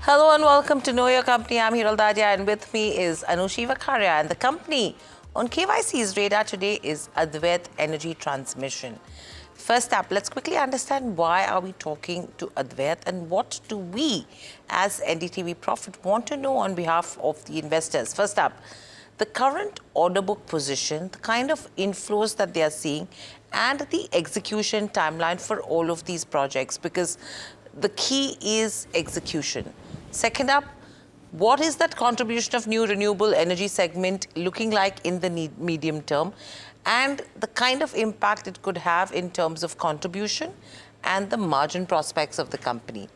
Hello and welcome to Know Your Company. I'm Hiral Dadia and with me is Anushi Vakharia, and the company on KYC's radar today is Advait Energy Transmission. First up, let's quickly understand why are we talking to Advait and what do we as NDTV Profit want to know on behalf of the investors. First up, the current order book position, the kind of inflows that they are seeing and the execution timeline for all of these projects, because the key is execution. Second up, what is that contribution of new renewable energy segment looking like in the medium term, and the kind of impact it could have in terms of contribution and the margin prospects of the company.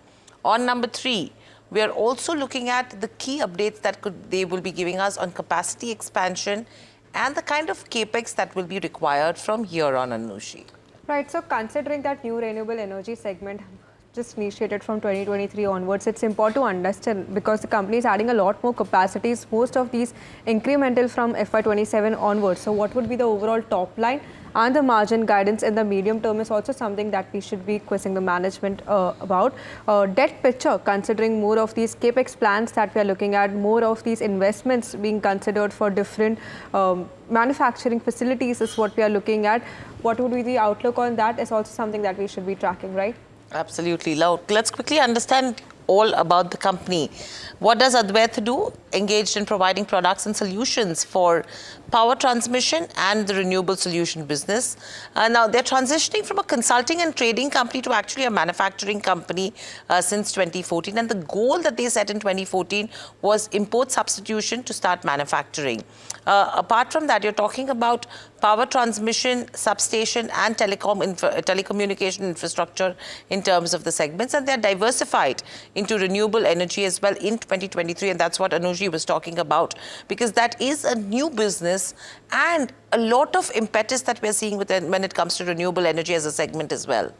On number 3, we are also looking at the key updates that they will be giving us on capacity expansion and the kind of capex that will be required from here on, Anushi. Right, so considering that new renewable energy segment just initiated from 2023 onwards, it's important to understand because the company is adding a lot more capacities, most of these incremental from FY27 onwards. So what would be the overall top line and the margin guidance in the medium term is also something that we should be quizzing the management about. Debt picture, considering more of these capex plans that we are looking at, more of these investments being considered for different manufacturing facilities is what we are looking at. What would be the outlook on that is also something that we should be tracking, right? Absolutely. Now, let's quickly understand all about the company. What does Advait do? Engaged in providing products and solutions for power transmission and the renewable solution business. Now, they're transitioning from a consulting and trading company to actually a manufacturing company since 2014. And the goal that they set in 2014 was import substitution to start manufacturing. Apart from that, you're talking about power transmission, substation and telecommunication infrastructure in terms of the segments, and they're diversified into renewable energy as well in 2023, and that's what Anuji was talking about, because that is a new business and a lot of impetus that we're seeing when it comes to renewable energy as a segment as well.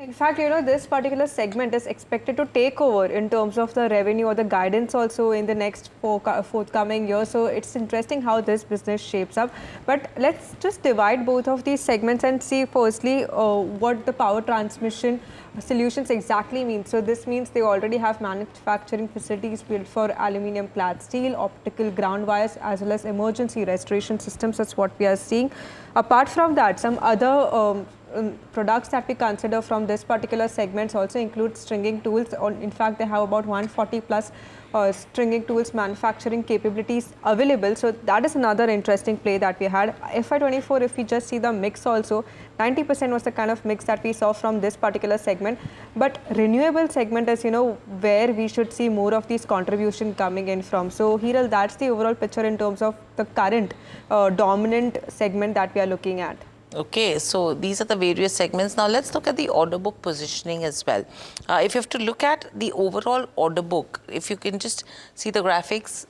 In fact, this particular segment is expected to take over in terms of the revenue or the guidance also in the next forthcoming year. So it's interesting how this business shapes up. But let's just divide both of these segments and see firstly what the power transmission solutions exactly mean. So this means they already have manufacturing facilities built for aluminium clad steel, optical ground wires, as well as emergency restoration systems. That's what we are seeing. Apart from that, some other products that we consider from this particular segments also include stringing tools. In fact, they have about 140 plus stringing tools manufacturing capabilities available. So that is another interesting play that we had. FY24, if we just see the mix also, 90% was the kind of mix that we saw from this particular segment. But renewable segment is, where we should see more of these contribution coming in from. So Hiral, that's the overall picture in terms of the current dominant segment that we are looking at. Okay, so these are the various segments. Now let's look at the order book positioning as well. If you have to look at the overall order book, if you can just see the graphics,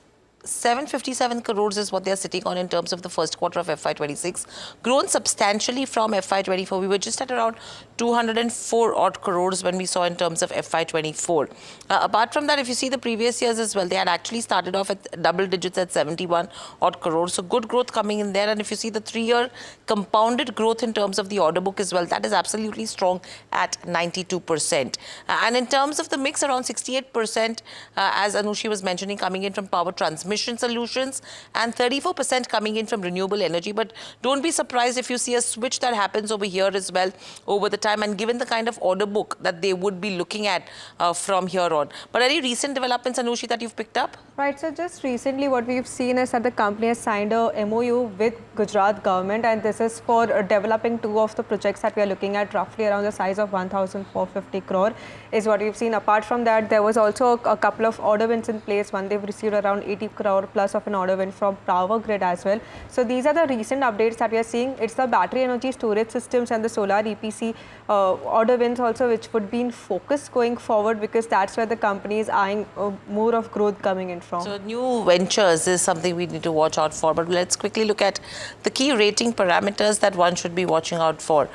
757 crores is what they are sitting on in terms of the first quarter of FY26, grown substantially from FY24. We were just at around 204 odd crores when we saw in terms of FY24. Apart from that, if you see the previous years as well, they had actually started off at double digits at 71 odd crores. So good growth coming in there. And if you see the 3-year compounded growth in terms of the order book as well, that is absolutely strong at 92%. And in terms of the mix, around 68%, as Anushi was mentioning, coming in from power transmission solutions and 34% coming in from renewable energy. But don't be surprised if you see a switch that happens over here as well over the time, and given the kind of order book that they would be looking at from here on. But any recent developments, Anushi, that you've picked up? Right, so just recently what we've seen is that the company has signed a MOU with Gujarat government, and this is for developing 2 of the projects that we are looking at, roughly around the size of 1,450 crore is what we've seen. Apart from that, there was also a couple of order wins in place. One, they've received around 80 crore plus of an order win from Power Grid as well. So these are the recent updates that we are seeing. It's the battery energy storage systems and the solar EPC order wins also, which would be in focus going forward, because that's where the company is eyeing more of growth coming in from. So new ventures is something we need to watch out for. But let's quickly look at the key rating parameters that one should be watching out for.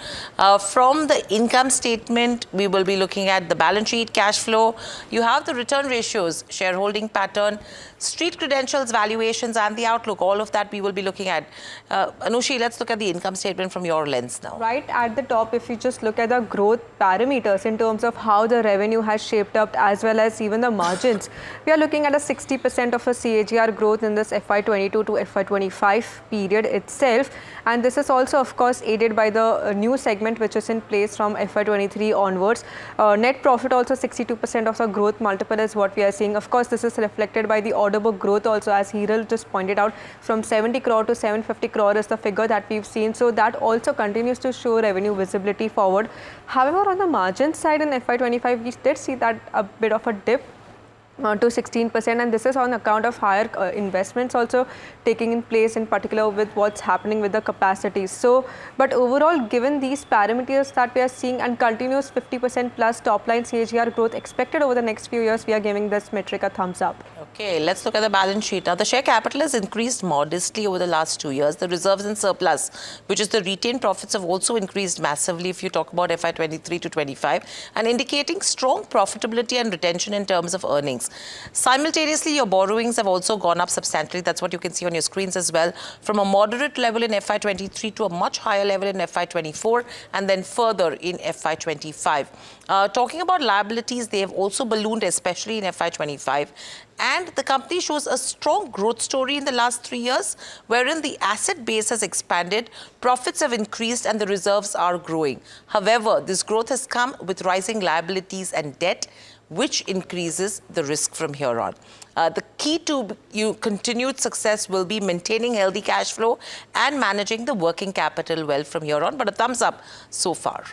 From the income statement, we will be looking at the balance sheet, cash flow. You have the return ratios, shareholding pattern, street credentials potentials, valuations, and the outlook. All of that we will be looking at. Anushi, let's look at the income statement from your lens now. Right at the top, if you just look at the growth parameters in terms of how the revenue has shaped up as well as even the margins, we are looking at a 60% of a CAGR growth in this FY22 to FY25 period itself. And this is also, of course, aided by the new segment which is in place from FY23 onwards. Net profit also 62% of the growth multiple is what we are seeing. Of course, this is reflected by the order book growth also, as Hiral just pointed out, from 70 crore to 750 crore is the figure that we've seen. So that also continues to show revenue visibility forward. However, on the margin side in FY25, we did see that a bit of a dip to 16%, and this is on account of higher investments also taking in place, in particular with what's happening with the capacities. So, but overall, given these parameters that we are seeing and continuous 50% plus top line CAGR growth expected over the next few years, we are giving this metric a thumbs up. Okay, let's look at the balance sheet. Now, the share capital has increased modestly over the last 2 years. The reserves and surplus, which is the retained profits, have also increased massively if you talk about FY23 to 25, and indicating strong profitability and retention in terms of earnings. Simultaneously, your borrowings have also gone up substantially. That's what you can see on your screens as well, from a moderate level in FY23 to a much higher level in FY24, and then further in FY25. Talking about liabilities, they have also ballooned, especially in FY25. And the company shows a strong growth story in the last 3 years, wherein the asset base has expanded, profits have increased, and the reserves are growing. However, this growth has come with rising liabilities and debt, which increases the risk from here on. The key to continued success will be maintaining healthy cash flow and managing the working capital well from here on. But a thumbs up so far.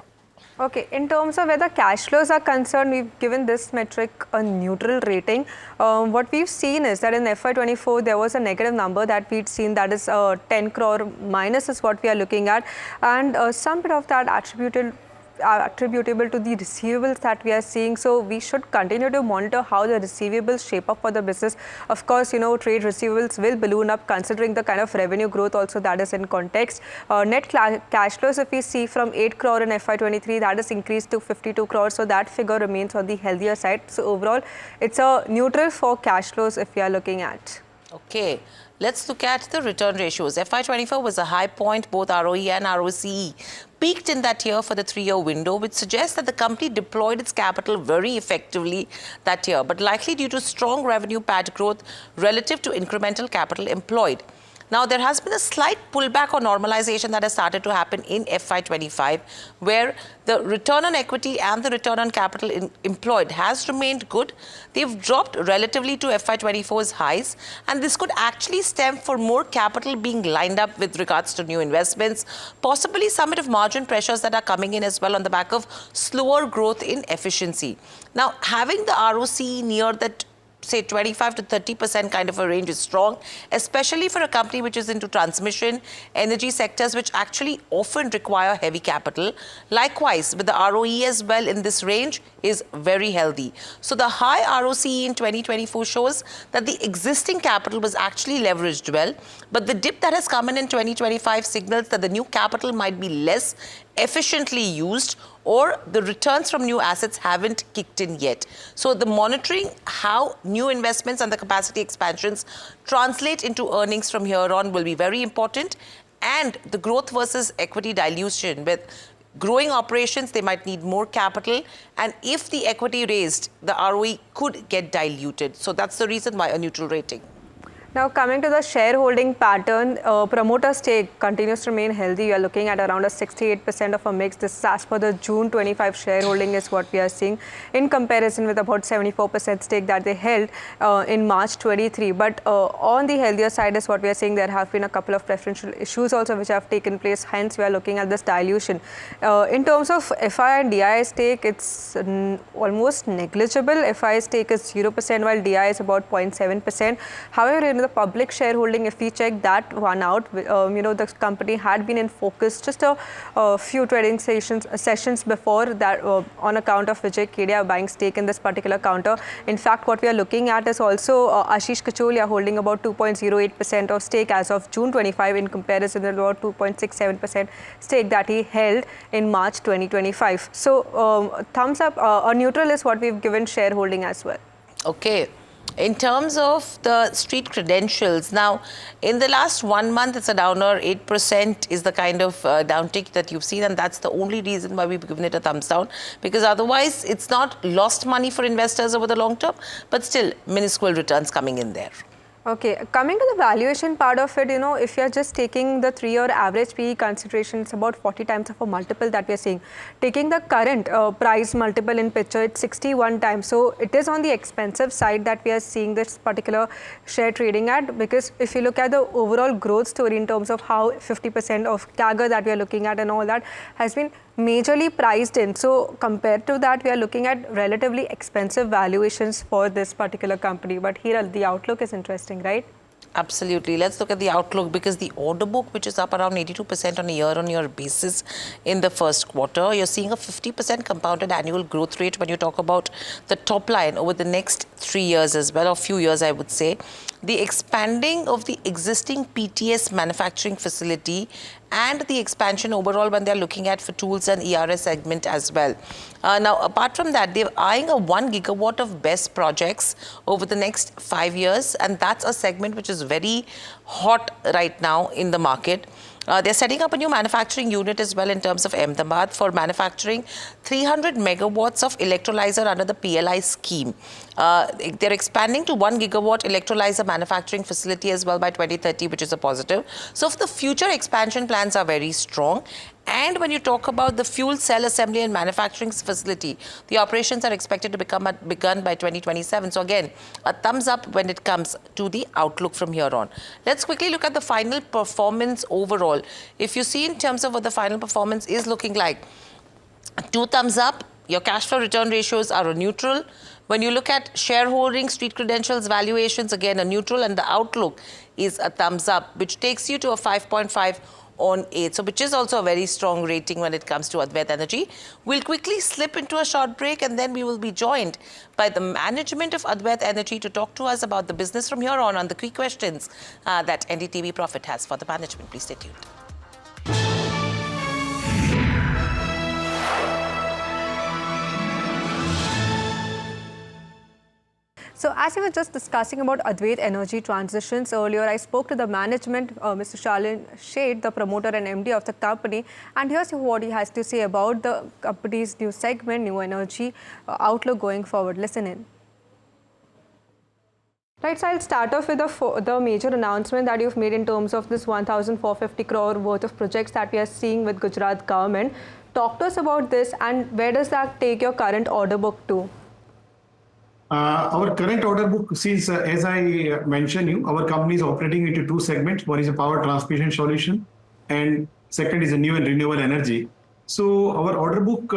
Okay, in terms of where the cash flows are concerned, we've given this metric a neutral rating. What we've seen is that in FY24, there was a negative number that we'd seen, that is 10 crore minus is what we are looking at. And some bit of that attributable to the receivables that we are seeing. So we should continue to monitor how the receivables shape up for the business. Of course, you know, trade receivables will balloon up considering the kind of revenue growth also that is in context. Net cash flows, if we see from 8 crore in FY23, that is increased to 52 crore. So that figure remains on the healthier side. So overall, it's a neutral for cash flows if we are looking at. Okay. Let's look at the return ratios. FY24 was a high point, both ROE and ROCE peaked in that year for the 3-year window, which suggests that the company deployed its capital very effectively that year, but likely due to strong revenue PAT growth relative to incremental capital employed. Now, there has been a slight pullback or normalization that has started to happen in FY25, where the return on equity and the return on capital employed has remained good. They've dropped relatively to FY24's highs, and this could actually stem for more capital being lined up with regards to new investments, possibly some bit of margin pressures that are coming in as well on the back of slower growth in efficiency. Now, having the ROCE near that, say, 25 to 30% kind of a range is strong, especially for a company which is into transmission, energy sectors, which actually often require heavy capital. Likewise, with the ROE as well in this range is very healthy. So the high ROCE in 2024 shows that the existing capital was actually leveraged well, but the dip that has come in 2025 signals that the new capital might be less efficiently used, or the returns from new assets haven't kicked in yet. So the monitoring how new investments and the capacity expansions translate into earnings from here on will be very important. And the growth versus equity dilution, with growing operations, they might need more capital. And if the equity raised, the ROE could get diluted. So that's the reason why a neutral rating. Now, coming to the shareholding pattern, promoter stake continues to remain healthy. We are looking at around a 68% of a mix. This is as per the June 25 shareholding is what we are seeing, in comparison with about 74% stake that they held in March 23. But on the healthier side is what we are seeing. There have been a couple of preferential issues also which have taken place. Hence, we are looking at this dilution. In terms of FI and DI stake, it's almost negligible. FI stake is 0%, while DI is about 0.7%. However, in the public shareholding, if we check that one out, the company had been in focus just a few trading sessions before that on account of Vijay Kedia buying stake in this particular counter. In fact, what we are looking at is also Ashish Kacholia holding about 2.08% of stake as of June 25, in comparison to about 2.67% stake that he held in March 2025. So thumbs up, a neutral is what we've given shareholding as well. Okay. In terms of the street credentials, now in the last 1 month, it's a downer. 8% is the kind of downtick that you've seen, and that's the only reason why we've given it a thumbs down, because otherwise it's not lost money for investors over the long term, but still minuscule returns coming in there. Okay, coming to the valuation part of it, if you're just taking the 3-year average PE consideration, it's about 40 times of a multiple that we're seeing. Taking the current price multiple in picture, it's 61 times. So it is on the expensive side that we are seeing this particular share trading at, because if you look at the overall growth story in terms of how 50% of CAGR that we are looking at and all that has been majorly priced in. So compared to that, we are looking at relatively expensive valuations for this particular company. But here the outlook is interesting, right? Absolutely. Let's look at the outlook, because the order book, which is up around 82% on a year-on-year basis in the first quarter, you're seeing a 50% compounded annual growth rate when you talk about the top line over the next 3 years as well, or few years, I would say. The expanding of the existing PTS manufacturing facility and the expansion overall when they're looking at for tools and ERS segment as well. Now, apart from that, they're eyeing a 1 gigawatt of BESS projects over the next 5 years, and that's a segment which is very hot right now in the market. They're setting up a new manufacturing unit as well in terms of Ahmedabad for manufacturing 300 megawatts of electrolyzer under the PLI scheme. They're expanding to 1 gigawatt electrolyzer manufacturing facility as well by 2030, which is a positive. So the future expansion plans are very strong. And when you talk about the fuel cell assembly and manufacturing facility, the operations are expected to begun by 2027. So again, a thumbs up when it comes to the outlook from here on. Let's quickly look at the final performance overall. If you see in terms of what the final performance is looking like, 2 thumbs up, your cash flow return ratios are a neutral. When you look at shareholding, street credentials, valuations, again a neutral, and the outlook is a thumbs up, which takes you to a 5.5 on 8, so which is also a very strong rating when it comes to Advait Energy. We'll quickly slip into a short break, and then we will be joined by the management of Advait Energy to talk to us about the business from here on the key questions that NDTV Profit has for the management. Please stay tuned. So as we were just discussing about Advait Energy transitions earlier, I spoke to the management, Mr. Shalin Sheth, the promoter and MD of the company, and here's what he has to say about the company's new segment, new energy outlook going forward. Listen in. Right, so I'll start off with the major announcement that you've made in terms of this 1,450 crore worth of projects that we are seeing with Gujarat government. Talk to us about this, and where does that take your current order book to? Our current order book, since as I mentioned you, our company is operating into 2 segments. One is a power transmission solution, and second is a new and renewable energy. So our order book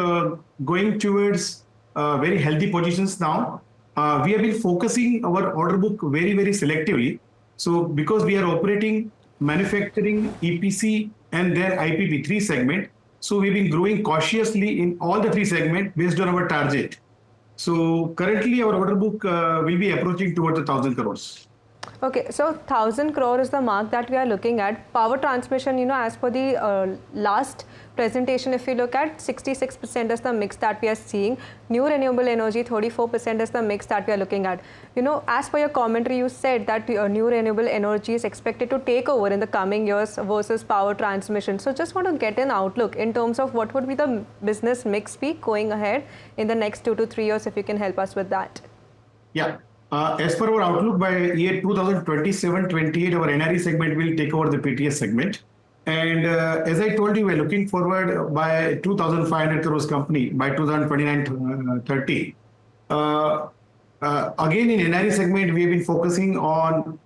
going towards very healthy positions now. We have been focusing our order book very, very selectively. So because we are operating manufacturing, EPC, and then IPP 3 segment, so we've been growing cautiously in all the 3 segments based on our target. So currently our order book will be approaching towards 1,000 crores. Okay, so 1,000 crore is the mark that we are looking at. Power transmission, as per the last presentation, if you look at 66% is the mix that we are seeing. New renewable energy, 34% is the mix that we are looking at. As per your commentary, you said that new renewable energy is expected to take over in the coming years versus power transmission. So just want to get an outlook in terms of what would be the business mix be going ahead in the next 2 to 3 years, if you can help us with that. Yeah. As per our outlook, by year 2027-28, our NRE segment will take over the PTS segment. And as I told you, we're looking forward by 2,500 crores company by 2029-30. Again, in NRE segment, we have been focusing on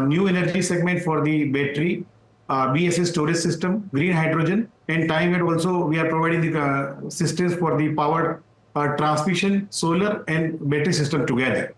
new energy segment for the battery, BSS storage system, green hydrogen, and time and also we are providing the systems for the power transmission, solar, and battery system together.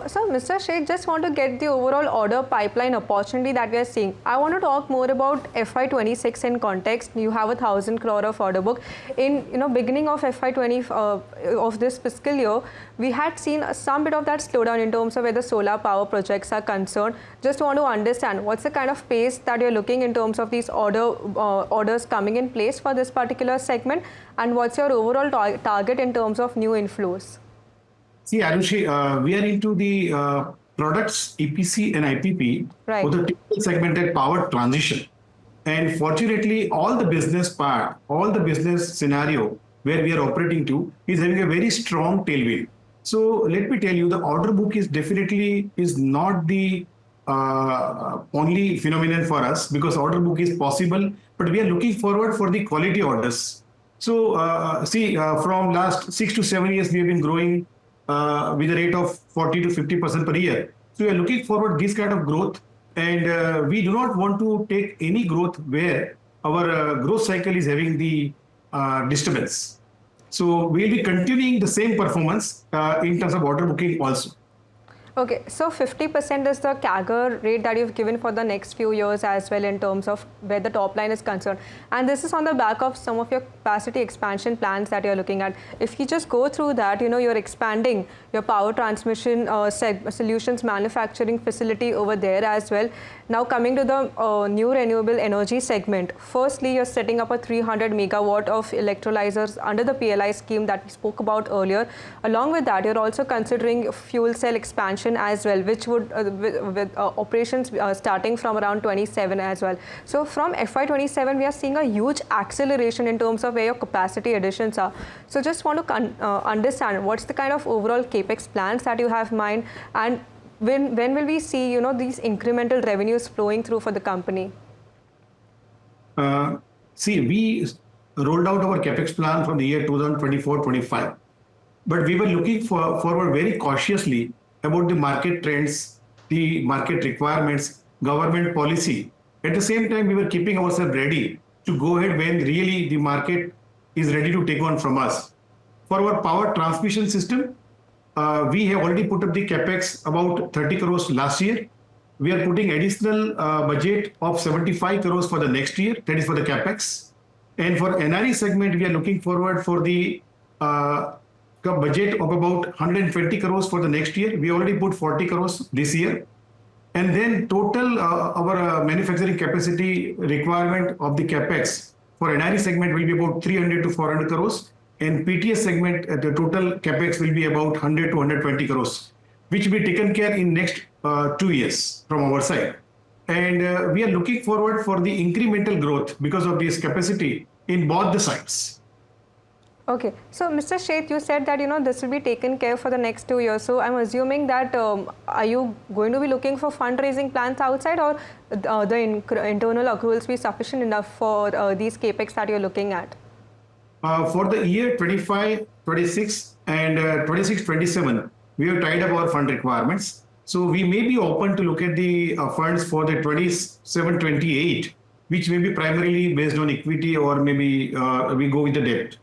So, Mr. Sheth, just want to get the overall order pipeline opportunity that we are seeing. I want to talk more about FY26 in context. You have 1,000 crore of order book. In beginning of FY20 of this fiscal year, we had seen some bit of that slowdown in terms of where the solar power projects are concerned. Just want to understand what's the kind of pace that you're looking in terms of these orders coming in place for this particular segment, and what's your overall target in terms of new inflows? See, Arushi, we are into the products EPC and IPP Right. for the typical segmented power transition. And fortunately, all the business part, all the business scenario where we are operating to is having a very strong tailwind. So let me tell you, the order book is definitely is not the only phenomenon for us, because order book is possible, but we are looking forward for the quality orders. So from last 6 to 7 years, we have been growing with a rate of 40 to 50% per year. So we are looking forward this kind of growth, and we do not want to take any growth where our growth cycle is having the disturbance. So we'll be continuing the same performance in terms of order booking also. Okay, so 50% is the CAGR rate that you've given for the next few years as well in terms of where the top line is concerned. And this is on the back of some of your capacity expansion plans that you're looking at. If you just go through that, you're expanding your power transmission solutions manufacturing facility over there as well. Now coming to the new renewable energy segment. Firstly, you're setting up a 300 megawatt of electrolyzers under the PLI scheme that we spoke about earlier. Along with that, you're also considering fuel cell expansion as well, which would with operations starting from around 27 as well. So from FY27, we are seeing a huge acceleration in terms of where your capacity additions are. So just want to understand what's the kind of overall capex plans that you have in mind, and when will we see these incremental revenues flowing through for the company? See, we rolled out our capex plan from the year 2024-25, but we were looking forward very cautiously about the market trends, the market requirements, government policy. At the same time, we were keeping ourselves ready to go ahead when really the market is ready to take on from us. For our power transmission system, we have already put up the capex about 30 crores last year. We are putting additional budget of 75 crores for the next year, that is for the capex. And for NRE segment, we are looking forward for the budget of about 120 crores for the next year. We already put 40 crores this year. And then total our manufacturing capacity requirement of the capex for NRE segment will be about 300 to 400 crores. And PTS segment, the total capex will be about 100 to 120 crores, which will be taken care in next 2 years from our side. And we are looking forward for the incremental growth because of this capacity in both the sides. Okay, so Mr. Sheth, you said that this will be taken care for the next 2 years. So I'm assuming that are you going to be looking for fundraising plans outside, or the internal accruals be sufficient enough for these capex that you're looking at? For the year 25, 26 and 26, 27, we have tied up our fund requirements. So we may be open to look at the funds for the 27, 28, which may be primarily based on equity, or maybe we go with the debt.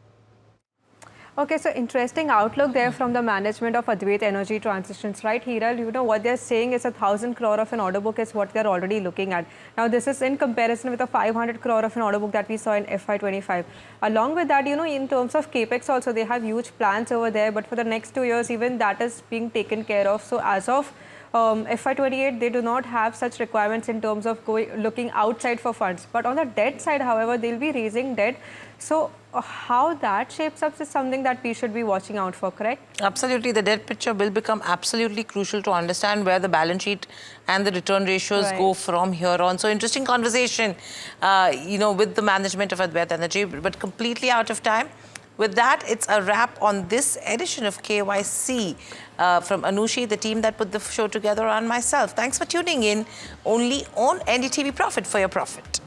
Okay, so interesting outlook there from the management of Advait Energy Transitions, right, Hiral? What they're saying is 1,000 crore of an order book is what they're already looking at. Now, this is in comparison with the 500 crore of an order book that we saw in FY25. Along with that, in terms of capex also, they have huge plans over there, but for the next 2 years, even that is being taken care of. So as of FY28, they do not have such requirements in terms of looking outside for funds. But on the debt side, however, they'll be raising debt. So how that shapes up is something that we should be watching out for, correct? Absolutely. The debt picture will become absolutely crucial to understand where the balance sheet and the return ratios go from here on. So interesting conversation, with the management of Advait Energy, but completely out of time. With that, it's a wrap on this edition of KYC from Anushi, the team that put the show together, and myself. Thanks for tuning in only on NDTV Profit for your profit.